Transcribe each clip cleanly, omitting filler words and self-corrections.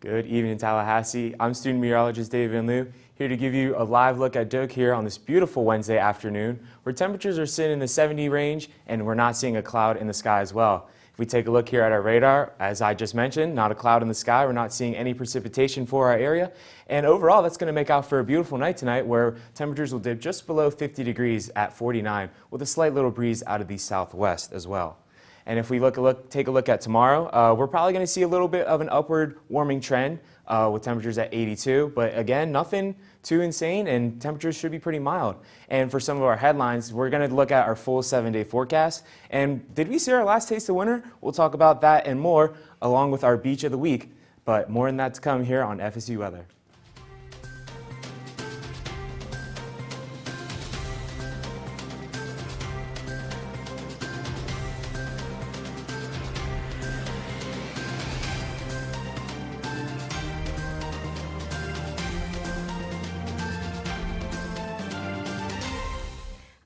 Good evening, Tallahassee. I'm student meteorologist Dave Van Loo, here to give you a live look at Doak here on this beautiful Wednesday afternoon, where temperatures are sitting in the 70 range and we're not seeing a cloud in the sky as well. If we take a look here at our radar, as I just mentioned, not a cloud in the sky. We're not seeing any precipitation for our area. And overall, that's going to make out for a beautiful night tonight where temperatures will dip just below 50 degrees at 49 with a slight little breeze out of the southwest as well. And if we take a look at tomorrow, we're probably going to see a little bit of an upward warming trend with temperatures at 82. But again, nothing too insane, and temperatures should be pretty mild. And for some of our headlines, we're going to look at our full 7-day forecast. And did we see our last taste of winter? We'll talk about that and more, along with our beach of the week. But more than that to come here on FSU Weather.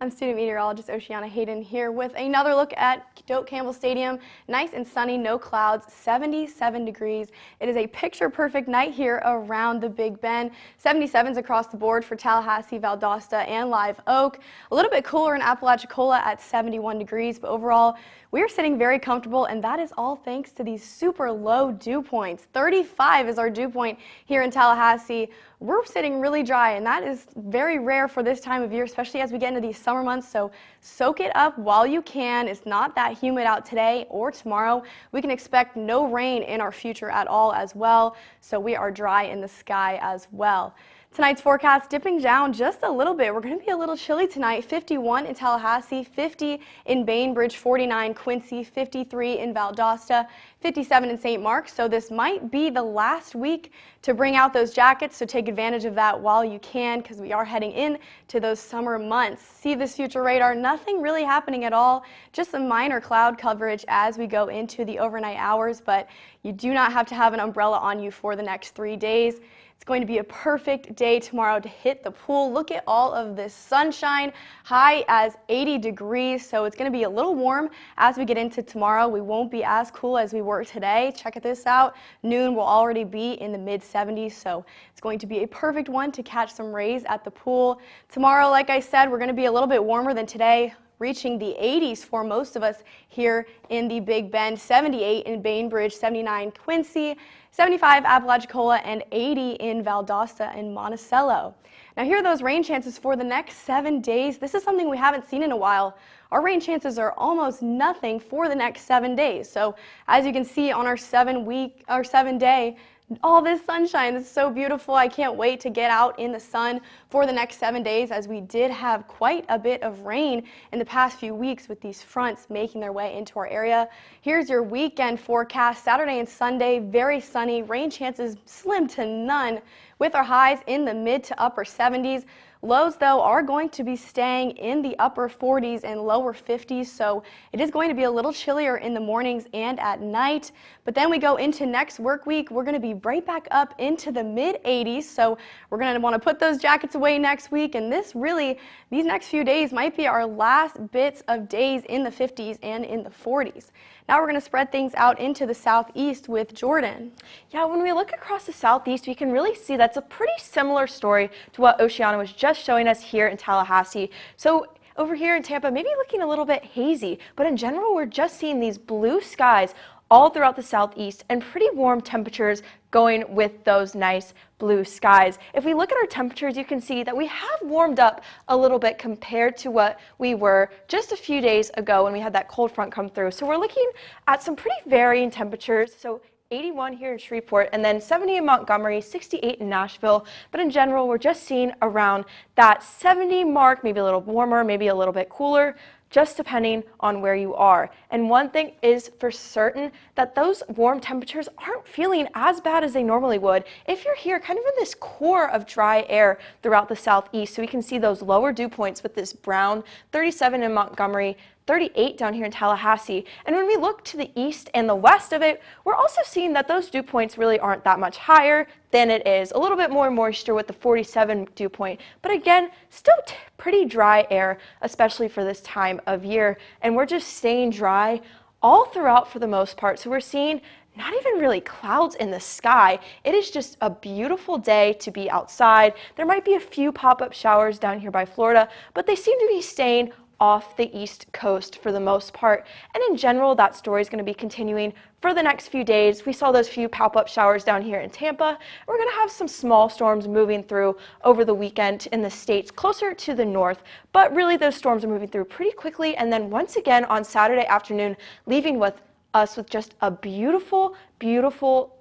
I'm student meteorologist Oceana Hayden here with another look at Doak Campbell Stadium. Nice and sunny, no clouds, 77 degrees. It is a picture-perfect night here around the Big Bend. 77s across the board for Tallahassee, Valdosta, and Live Oak. A little bit cooler in Apalachicola at 71 degrees, but overall, we are sitting very comfortable, and that is all thanks to these super low dew points. 35 is our dew point here in Tallahassee. We're sitting really dry, and that is very rare for this time of year, especially as we get into these summer months. So soak it up while you can. It's not that humid out today or tomorrow. We can expect no rain in our future at all as well. So we are dry in the sky as well. Tonight's forecast dipping down just a little bit. We're going to be a little chilly tonight. 51 in Tallahassee, 50 in Bainbridge, 49 Quincy, 53 in Valdosta, 57 in St. Mark. So this might be the last week to bring out those jackets, so take advantage of that while you can, because we are heading in to those summer months. See this future radar, nothing really happening at all, just a minor cloud coverage as we go into the overnight hours, but you do not have to have an umbrella on you for the next 3 days. It's going to be a perfect day tomorrow to hit the pool. Look at all of this sunshine, high as 80 degrees, so it's going to be a little warm as we get into tomorrow. We won't be as cool as we were today. Check this out. Noon will already be in the mid-70s, so it's going to be a perfect one to catch some rays at the pool. Tomorrow, like I said, we're going to be a little bit warmer than today, reaching the 80s for most of us here in the Big Bend. 78 in Bainbridge, 79 Quincy, 75 Apalachicola, and 80 in Valdosta and Monticello. Now here are those rain chances for the next 7 days. This is something we haven't seen in a while. Our rain chances are almost nothing for the next 7 days. So as you can see on our 7-day, all this sunshine is so beautiful. I can't wait to get out in the sun for the next 7 days, as we did have quite a bit of rain in the past few weeks with these fronts making their way into our area. Here's your weekend forecast. Saturday and Sunday, very sunny. Rain chances slim to none, with our highs in the mid to upper 70s. Lows, though, are going to be staying in the upper 40s and lower 50s, so it is going to be a little chillier in the mornings and at night. But then we go into next work week. We're going to be right back up into the mid-80s, so we're going to want to put those jackets away next week. And these next few days might be our last bits of days in the 50s and in the 40s. Now we're going to spread things out into the southeast with Jordan. Yeah, when we look across the southeast, we can really see that's a pretty similar story to what Oceana was just showing us here in Tallahassee. So over here in Tampa, maybe looking a little bit hazy, but in general, we're just seeing these blue skies all throughout the southeast and pretty warm temperatures going with those nice blue skies. If we look at our temperatures, you can see that we have warmed up a little bit compared to what we were just a few days ago when we had that cold front come through. So we're looking at some pretty varying temperatures. So 81 here in Shreveport, and then 70 in Montgomery, 68 in Nashville. But in general, we're just seeing around that 70 mark, maybe a little warmer, maybe a little bit cooler, just depending on where you are. And one thing is for certain, that those warm temperatures aren't feeling as bad as they normally would if you're here kind of in this core of dry air throughout the southeast. So we can see those lower dew points with this brown, 37 in Montgomery, 38 down here in Tallahassee. And when we look to the east and the west of it, we're also seeing that those dew points really aren't that much higher than it is. A little bit more moisture with the 47 dew point, but again, still pretty dry air, especially for this time of year. And we're just staying dry all throughout for the most part. So we're seeing not even really clouds in the sky. It is just a beautiful day to be outside. There might be a few pop-up showers down here by Florida, but they seem to be staying off the East Coast for the most part. And in general, that story is going to be continuing for the next few days. We saw those few pop-up showers down here in Tampa. We're going to have some small storms moving through over the weekend in the states closer to the north, but really those storms are moving through pretty quickly. And then once again on Saturday afternoon, leaving with us with just a beautiful, beautiful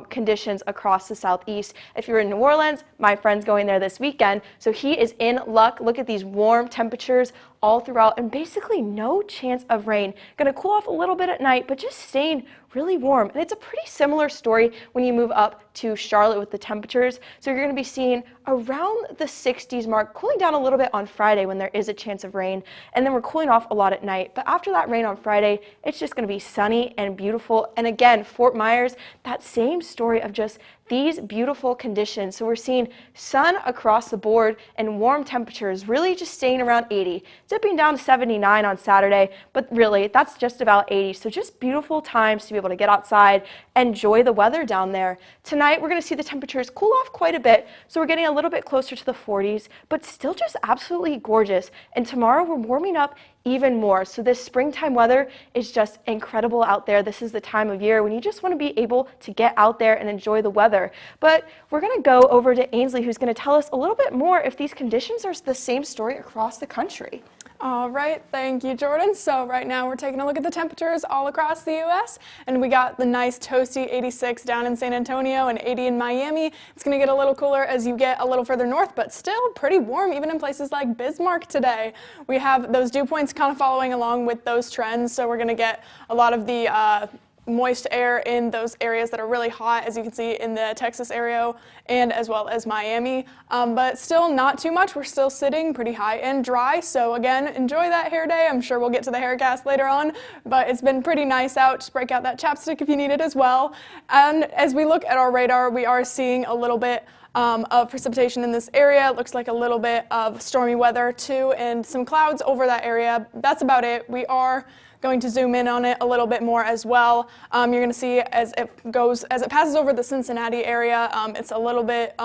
conditions across the southeast. If you're in New Orleans, my friend's going there this weekend, so he is in luck. Look at these warm temperatures all throughout and basically no chance of rain. Going to cool off a little bit at night, but just staying really warm. And it's a pretty similar story when you move up to Charlotte with the temperatures. So you're going to be seeing around the 60s mark, cooling down a little bit on Friday when there is a chance of rain. And then we're cooling off a lot at night. But after that rain on Friday, it's just going to be sunny and beautiful. And again, Fort Myers, that same story of just these beautiful conditions. So we're seeing sun across the board and warm temperatures really just staying around 80, dipping down to 79 on Saturday, but really that's just about 80. So just beautiful times to be able to get outside, enjoy the weather down there. Tonight we're going to see the temperatures cool off quite a bit, so we're getting a little bit closer to the 40s, but still just absolutely gorgeous. And tomorrow we're warming up even more. So this springtime weather is just incredible out there. This is the time of year when you just want to be able to get out there and enjoy the weather. But we're going to go over to Ainsley, who's going to tell us a little bit more if these conditions are the same story across the country. All right, thank you, Jordan. So right now we're taking a look at the temperatures all across the U.S. and we got the nice toasty 86 down in San Antonio and 80 in Miami. It's going to get a little cooler as you get a little further north, but still pretty warm even in places like Bismarck today. We have those dew points kind of following along with those trends, so we're going to get a lot of the moist air in those areas that are really hot, as you can see in the Texas area and as well as Miami, but still not too much. We're still sitting pretty high and dry, so again, enjoy that hair day. I'm sure we'll get to the haircast later on, but it's been pretty nice out. Just break out that chapstick if you need it as well. And as we look at our radar, we are seeing a little bit of precipitation in this area. It looks like a little bit of stormy weather too, and some clouds over that area. That's about it. We are going to zoom in on it a little bit more as well. You're going to see as it passes over the Cincinnati area, it's a little bit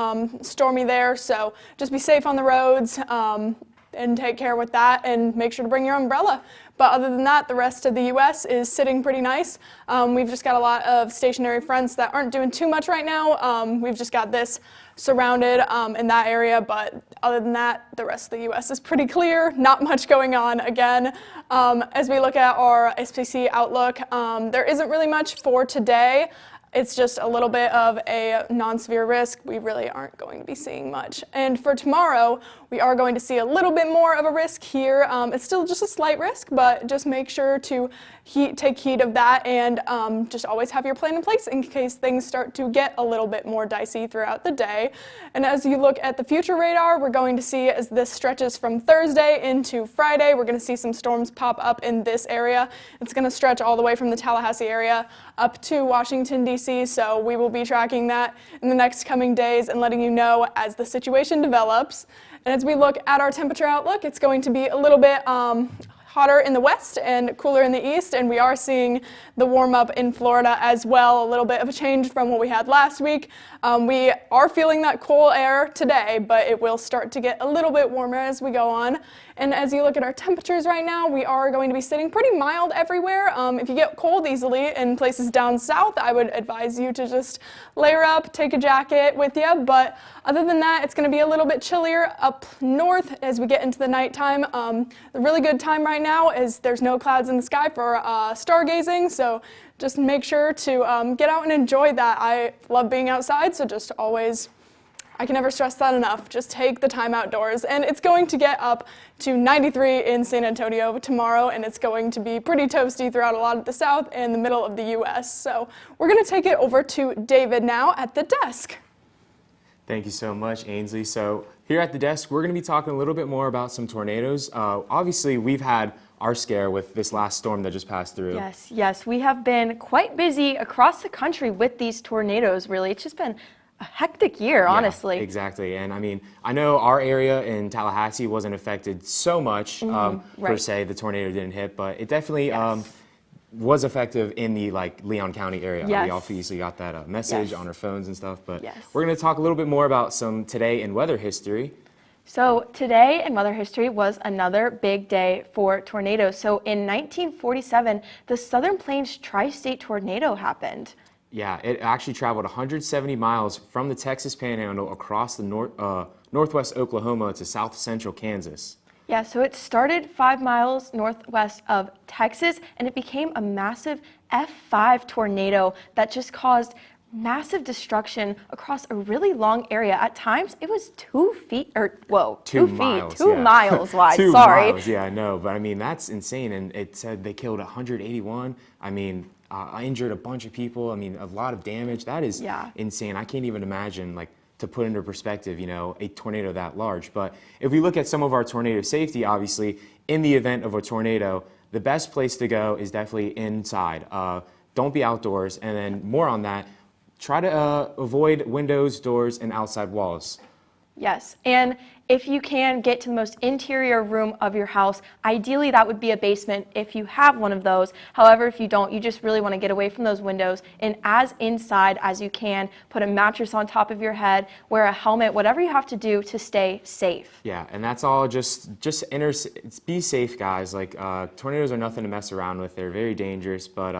stormy there, so just be safe on the roads and take care with that and make sure to bring your umbrella. But other than that, the rest of the U.S. is sitting pretty nice. We've just got a lot of stationary fronts that aren't doing too much right now. We've just got this surrounded in that area, but other than that, the rest of the U.S. is pretty clear, not much going on again. As we look at our SPC outlook, there isn't really much for today. It's just a little bit of a non-severe risk. We really aren't going to be seeing much. And for tomorrow, we are going to see a little bit more of a risk here. It's still just a slight risk, but just make sure to take heed of that and just always have your plan in place in case things start to get a little bit more dicey throughout the day. And as you look at the future radar, we're going to see as this stretches from Thursday into Friday, we're going to see some storms pop up in this area. It's going to stretch all the way from the Tallahassee area up to Washington, D.C., so we will be tracking that in the next coming days and letting you know as the situation develops. And as we look at our temperature outlook, it's going to be a little bit hotter in the west and cooler in the east, and we are seeing the warm up in Florida as well, a little bit of a change from what we had last week. We are feeling that cool air today, but it will start to get a little bit warmer as we go on. And as you look at our temperatures right now, we are going to be sitting pretty mild everywhere. If you get cold easily in places down south, I would advise you to just layer up, take a jacket with you. But other than that, it's going to be a little bit chillier up north as we get into the nighttime. The really good time right now is there's no clouds in the sky for stargazing, so just make sure to get out and enjoy that. I love being outside, so just always, I can never stress that enough. Just take the time outdoors. And it's going to get up to 93 in San Antonio tomorrow, and it's going to be pretty toasty throughout a lot of the south and the middle of the U.S. So we're going to take it over to David now at the desk. Thank you so much, Ainsley. So here at the desk, we're going to be talking a little bit more about some tornadoes. Obviously, we've had our scare with this last storm that just passed through. Yes, we have been quite busy across the country with these tornadoes, really. It's just been a hectic year, honestly. Yeah, exactly. And I mean, I know our area in Tallahassee wasn't affected so much per se, the tornado didn't hit, but it definitely was effective in the Leon County area. Yes. We obviously got that message Yes. on our phones and stuff, but Yes. we're going to talk a little bit more about some today in weather history. So today in weather history was another big day for tornadoes. So in 1947, the Southern Plains Tri-State tornado happened. Yeah, it actually traveled 170 miles from the Texas Panhandle across the northwest Oklahoma to south central Kansas. Yeah, so it started 5 miles northwest of Texas, and it became a massive F5 tornado that just caused massive destruction across a really long area. At times, it was 2 feet, or whoa, 2 feet, miles, 2 yeah. miles wide. 2 Sorry. miles, yeah, I know, but I mean that's insane. And it said they killed 181. I mean, I injured a bunch of people. I mean, a lot of damage. That is insane. I can't even imagine, to put into perspective, a tornado that large. But if we look at some of our tornado safety, obviously, in the event of a tornado, the best place to go is definitely inside. Don't be outdoors. And then more on that, try to avoid windows, doors, and outside walls. Yes, and if you can get to the most interior room of your house, ideally that would be a basement if you have one of those. However, if you don't, you just really want to get away from those windows and as inside as you can. Put a mattress on top of your head, wear a helmet, whatever you have to do to stay safe. Yeah, and that's all. Just be safe, guys. Tornadoes are nothing to mess around with. They're very dangerous. But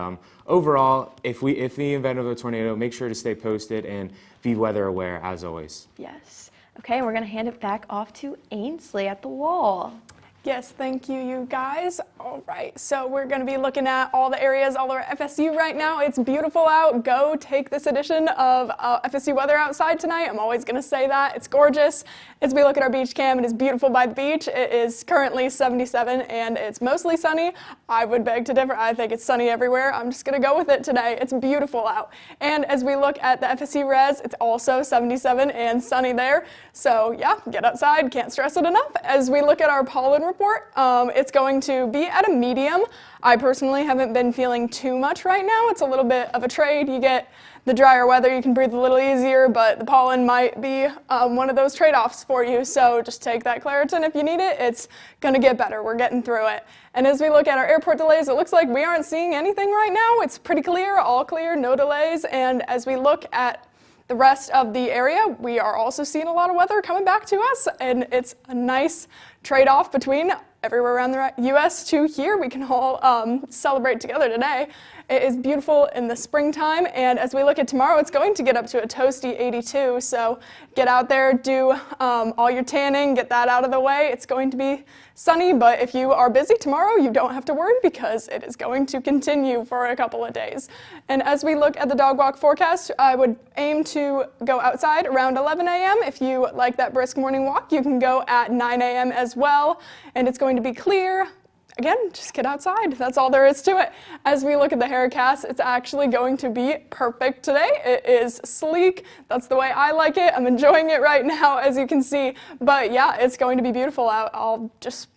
overall, if the event of a tornado, make sure to stay posted and be weather aware as always. Yes. Okay, we're going to hand it back off to Ainsley at the wall. Yes, thank you, you guys. All right, so we're going to be looking at all the areas all over FSU right now. It's beautiful out. Go take this edition of FSU weather outside tonight. I'm always going to say that. It's gorgeous. As we look at our beach cam, it is beautiful by the beach. It is currently 77 and it's mostly sunny. I would beg to differ. I think it's sunny everywhere. I'm just going to go with it today. It's beautiful out. And as we look at the FSU res, it's also 77 and sunny there. So yeah, get outside. Can't stress it enough. As we look at our pollen report, it's going to be at a medium. I personally haven't been feeling too much right now. It's a little bit of a trade. You get the drier weather, you can breathe a little easier, but the pollen might be one of those trade-offs for you. So just take that Claritin if you need it. It's going to get better. We're getting through it. And as we look at our airport delays, it looks like we aren't seeing anything right now. It's pretty clear, all clear, no delays. And as we look at the rest of the area, we are also seeing a lot of weather coming back to us, and it's a nice trade-off between everywhere around the U.S. to here. We can all celebrate together today. It is beautiful in the springtime, and as we look at tomorrow, it's going to get up to a toasty 82, so get out there, do all your tanning, get that out of the way. It's going to be sunny, but if you are busy tomorrow, you don't have to worry because it is going to continue for a couple of days. And as we look at the dog walk forecast, I would aim to go outside around 11 a.m. If you like that brisk morning walk, you can go at 9 a.m. as well, and it's going to be clear. Again, just get outside. That's all there is to it. As we look at the Haircast, it's actually going to be perfect today. It is sleek. That's the way I like it. I'm enjoying it right now, as you can see. But yeah, it's going to be beautiful out. I'll just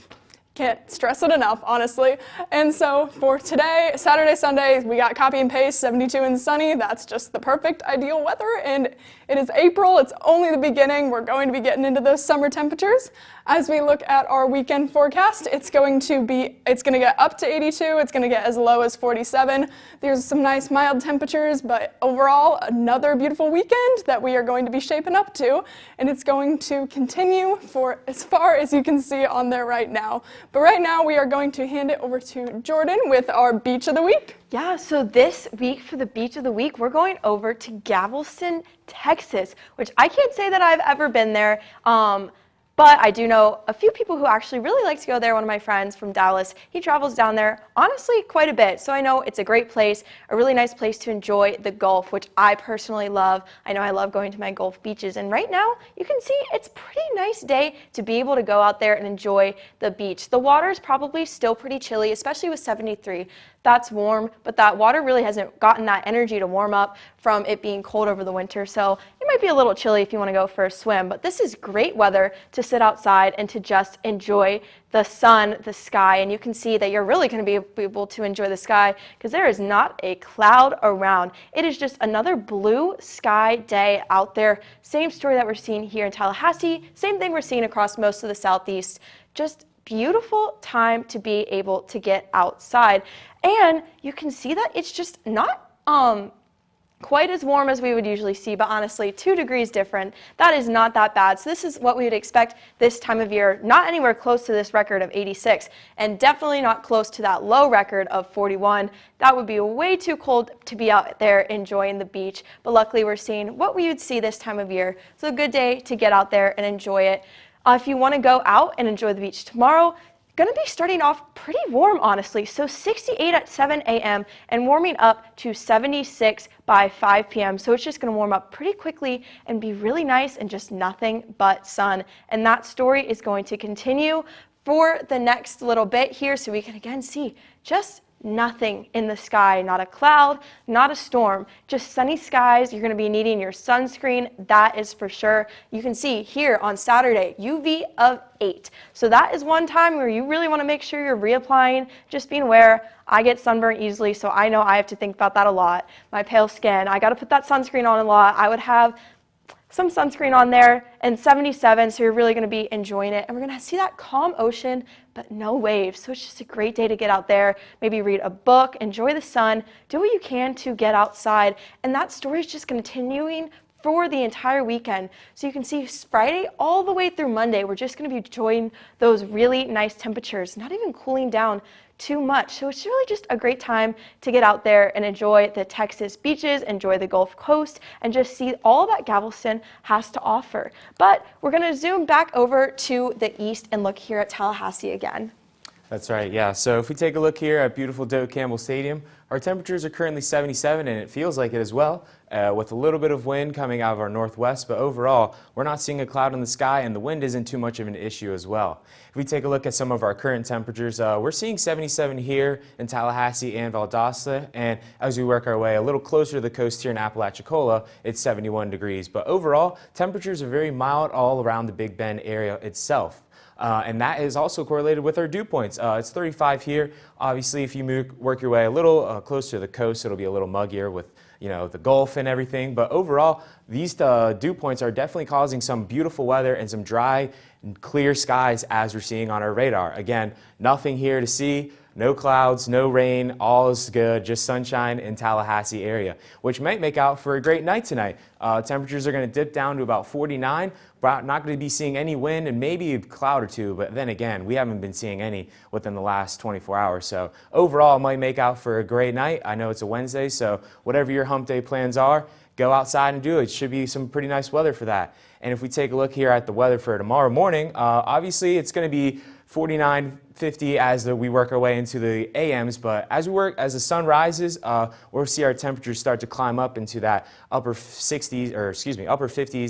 can't stress it enough, honestly. And so for today, Saturday, Sunday, we got copy and paste, 72 and sunny. That's just the perfect ideal weather. And it is April. It's only the beginning. We're going to be getting into those summer temperatures. As we look at our weekend forecast, it's going to get up to 82. It's going to get as low as 47. There's some nice mild temperatures, but overall, another beautiful weekend that we are going to be shaping up to. And it's going to continue for as far as you can see on there right now. But right now, we are going to hand it over to Jordan with our Beach of the Week. Yeah, so this week for the Beach of the Week, we're going over to Galveston, Texas, which I can't say that I've ever been there. But I do know a few people who actually really like to go there. One of my friends from Dallas, he travels down there, honestly, quite a bit. So I know it's a great place, a really nice place to enjoy the Gulf, which I personally love. I know I love going to my Gulf beaches. And right now, you can see it's a pretty nice day to be able to go out there and enjoy the beach. The water is probably still pretty chilly, especially with 73. That's warm, but that water really hasn't gotten that energy to warm up from it being cold over the winter. So it might be a little chilly if you want to go for a swim, but this is great weather to sit outside and to just enjoy the sun, the sky, and you can see that you're really going to be able to enjoy the sky because there is not a cloud around. It is just another blue sky day out there. Same story that we're seeing here in Tallahassee, same thing we're seeing across most of the Southeast. Just beautiful time to be able to get outside. And you can see that it's just not quite as warm as we would usually see, but honestly, 2 degrees different. That is not that bad. So this is what we would expect this time of year, not anywhere close to this record of 86, and definitely not close to that low record of 41. That would be way too cold to be out there enjoying the beach, but luckily we're seeing what we would see this time of year. So a good day to get out there and enjoy it. If you want to go out and enjoy the beach tomorrow, going to be starting off pretty warm, honestly. So 68 at 7 a.m. and warming up to 76 by 5 p.m. So it's just going to warm up pretty quickly and be really nice and just nothing but sun. And that story is going to continue for the next little bit here. So we can again see just nothing in the sky, not a cloud, not a storm, just sunny skies. You're going to be needing your sunscreen, that is for sure. You can see here on Saturday, UV of 8. So that is one time where you really want to make sure you're reapplying. Just being aware, I get sunburned easily, so I know I have to think about that a lot. My pale skin, I got to put that sunscreen on a lot. I would have some sunscreen on there, and 77, so you're really going to be enjoying it. And we're going to see that calm ocean, but no waves. So it's just a great day to get out there, maybe read a book, enjoy the sun, do what you can to get outside. And that story is just continuing for the entire weekend. So you can see Friday all the way through Monday, we're just going to be enjoying those really nice temperatures, not even cooling down too much. So it's really just a great time to get out there and enjoy the Texas beaches, enjoy the Gulf Coast, and just see all that Galveston has to offer. But we're going to zoom back over to the east and look here at Tallahassee again. That's right, yeah. So if we take a look here at beautiful Doak Campbell Stadium, our temperatures are currently 77, and it feels like it as well, with a little bit of wind coming out of our northwest. But overall, we're not seeing a cloud in the sky, and the wind isn't too much of an issue as well. If we take a look at some of our current temperatures, we're seeing 77 here in Tallahassee and Valdosta, and as we work our way a little closer to the coast here in Apalachicola, it's 71 degrees. But overall, temperatures are very mild all around the Big Bend area itself. And that is also correlated with our dew points. It's 35 here. Obviously, if you work your way a little closer to the coast, it'll be a little muggier with, you know, the Gulf and everything. But overall, these dew points are definitely causing some beautiful weather and some dry and clear skies as we're seeing on our radar. Again, nothing here to see. No clouds, no rain, all is good, just sunshine in Tallahassee area, which might make out for a great night tonight. Temperatures are going to dip down to about 49, but not going to be seeing any wind and maybe a cloud or two, but then again, we haven't been seeing any within the last 24 hours. So overall, it might make out for a great night. I know it's a Wednesday, so whatever your hump day plans are, go outside and do it. It should be some pretty nice weather for that. And if we take a look here at the weather for tomorrow morning, obviously it's going to be 49, 50 as we work our way into the AMs, but as the sun rises, we'll see our temperatures start to climb up into that upper 50s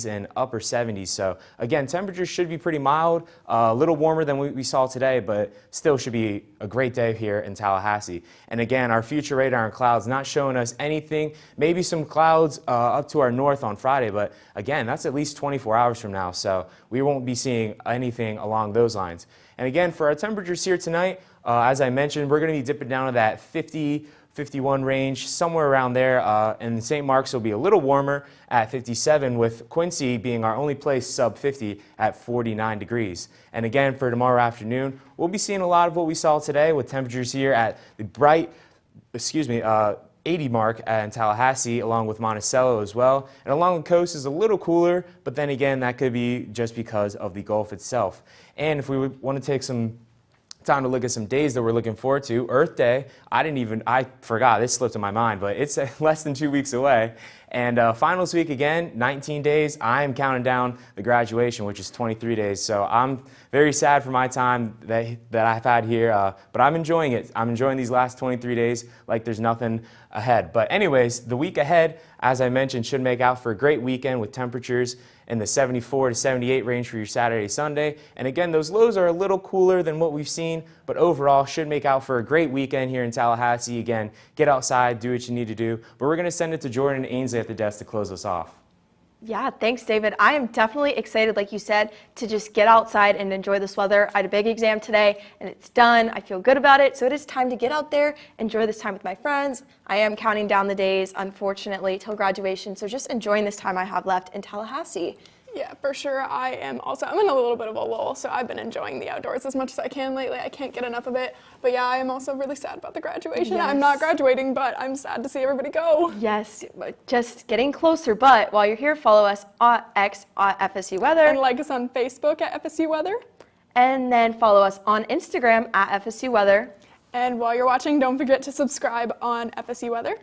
and upper 70s. So again, temperatures should be pretty mild, a little warmer than we saw today, but still should be a great day here in Tallahassee. And again, our future radar and clouds not showing us anything, maybe some clouds up to our north on Friday, but again, that's at least 24 hours from now, so we won't be seeing anything along those lines. And again, for our temperatures here tonight, as I mentioned, we're going to be dipping down to that 50, 51 range, somewhere around there. And St. Mark's will be a little warmer at 57, with Quincy being our only place sub 50 at 49 degrees. And again, for tomorrow afternoon, we'll be seeing a lot of what we saw today with temperatures here at the bright, 80 mark in Tallahassee, along with Monticello as well. And along the coast is a little cooler, but then again, that could be just because of the Gulf itself. And if we want to take some time to look at some days that we're looking forward to, Earth Day, I forgot, this slipped in my mind, but it's less than 2 weeks away. And finals week again, 19 days. I am counting down the graduation, which is 23 days. So I'm very sad for my time that I've had here, but I'm enjoying it. I'm enjoying these last 23 days like there's nothing ahead. But anyways, the week ahead, as I mentioned, should make out for a great weekend with temperatures in the 74 to 78 range for your Saturday, Sunday. And again, those lows are a little cooler than what we've seen, but overall should make out for a great weekend here in Tallahassee. Again, get outside, do what you need to do. But we're going to send it to Jordan and Ainsley at the desk to close us off. Yeah, thanks, David. I am definitely excited, like you said, to just get outside and enjoy this weather. I had a big exam today, and it's done. I feel good about it, so it is time to get out there, enjoy this time with my friends. I am counting down the days, unfortunately, till graduation, so just enjoying this time I have left in Tallahassee. Yeah, for sure. I'm in a little bit of a lull, so I've been enjoying the outdoors as much as I can lately. I can't get enough of it. But yeah, I am also really sad about the graduation. Yes. I'm not graduating, but I'm sad to see everybody go. Yes, just getting closer. But while you're here, follow us on X at FSU Weather. And like us on Facebook at FSU Weather. And then follow us on Instagram at FSU Weather. And while you're watching, don't forget to subscribe on FSU Weather.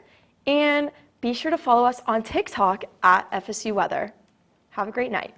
And be sure to follow us on TikTok at FSU Weather. Have a great night.